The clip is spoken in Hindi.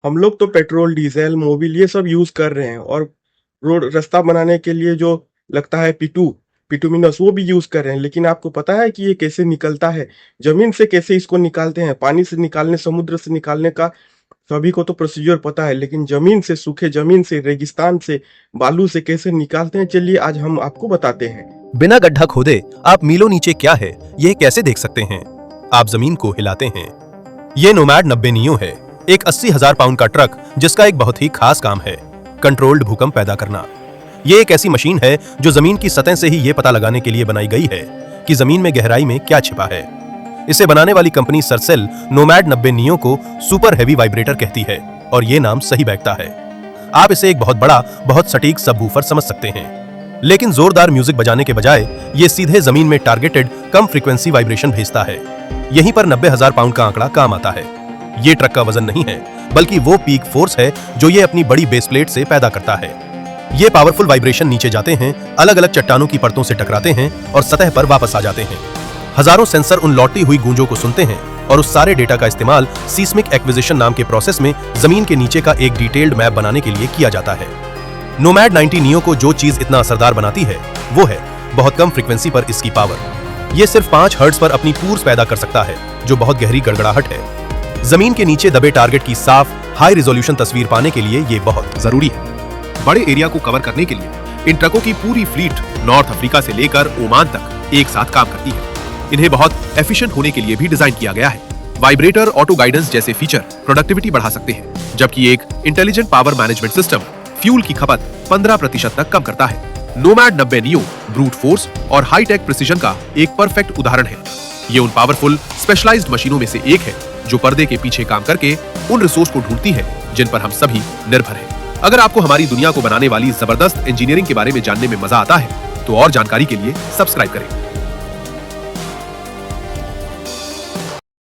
हम लोग तो पेट्रोल, डीजल, मोबिल ये सब यूज कर रहे हैं और रोड रास्ता बनाने के लिए जो लगता है पिटूमिनस वो भी यूज कर रहे हैं। लेकिन आपको पता है कि ये कैसे निकलता है? जमीन से कैसे इसको निकालते हैं? पानी से निकालने, समुद्र से निकालने का सभी को तो प्रोसीजर पता है, लेकिन जमीन से, सूखे जमीन से, रेगिस्तान से, बालू से कैसे निकालते हैं, चलिए आज हम आपको बताते हैं। बिना गड्ढा खोदे आप मीलों नीचे क्या है यह कैसे देख सकते हैं? आप जमीन को हिलाते हैं। ये नोमैड 90 नियो है, एक 80,000 पाउंड का ट्रक जिसका एक बहुत ही खास काम है, कंट्रोल्ड भूकंप पैदा करना। ये एक ऐसी मशीन है जो जमीन की सतह से ही ये पता लगाने के लिए बनाई गई है कि जमीन में गहराई में क्या छिपा है। इसे बनाने वाली कंपनी सरसेल नोमैड 90 नियो को सुपर हेवी वाइब्रेटर कहती है और ये नाम सही बैठता है। आप इसे एक बहुत बड़ा, बहुत सटीक सबवूफर समझ सकते हैं, लेकिन जोरदार म्यूजिक बजाने के बजाय ये सीधे जमीन में टारगेटेड कम फ्रीक्वेंसी वाइब्रेशन भेजता है। यहीं पर 90,000 पाउंड का आंकड़ा काम आता है। ये ट्रक का वजन नहीं है, बल्कि वो पीक फोर्स है जो ये अपनी बड़ी बेस प्लेट से पैदा करता है। ये पावरफुल वाइब्रेशन नीचे जाते हैं, अलग अलग चट्टानों की परतों से टकराते हैं और सतह पर वापस आ जाते हैं। हजारों सेंसर उन लौटती हुई गूंजों को सुनते हैं और उस सारे डेटा का इस्तेमाल सीस्मिक एक्विजिशन नाम के प्रोसेस में जमीन के नीचे का एक डिटेल्ड मैप बनाने के लिए किया जाता है। नोमैड 90 नियो को जो चीज इतना असरदार बनाती है वो है बहुत कम फ्रीक्वेंसी पर इसकी पावर। ये सिर्फ 5 हर्ट्ज पर अपनी पूर्स पैदा कर सकता है, जो बहुत गहरी गड़गड़ाहट है। जमीन के नीचे दबे टारगेट की साफ हाई रिजोल्यूशन तस्वीर पाने के लिए ये बहुत जरूरी है। बड़े एरिया को कवर करने के लिए इन ट्रकों की पूरी फ्लीट नॉर्थ अफ्रीका से लेकर ओमान तक एक साथ काम करती है। इन्हें बहुत एफिशिएंट होने के लिए भी डिजाइन किया गया है। वाइब्रेटर, ऑटो गाइडेंस जैसे फीचर प्रोडक्टिविटी बढ़ा सकते हैं, जबकि एक intelligent power management system fuel की खपत 15% तक कम करता है। नोमैड 90 नियो ब्रूट फोर्स और हाई टेक प्रिसीजन का एक परफेक्ट उदाहरण है। ये उन पावरफुल स्पेशलाइज्ड मशीनों में से एक है जो पर्दे के पीछे काम करके उन रिसोर्स को ढूंढती है जिन पर हम सभी निर्भर हैं। अगर आपको हमारी दुनिया को बनाने वाली जबरदस्त इंजीनियरिंग के बारे में जानने में मजा आता है तो और जानकारी के लिए सब्सक्राइब करें।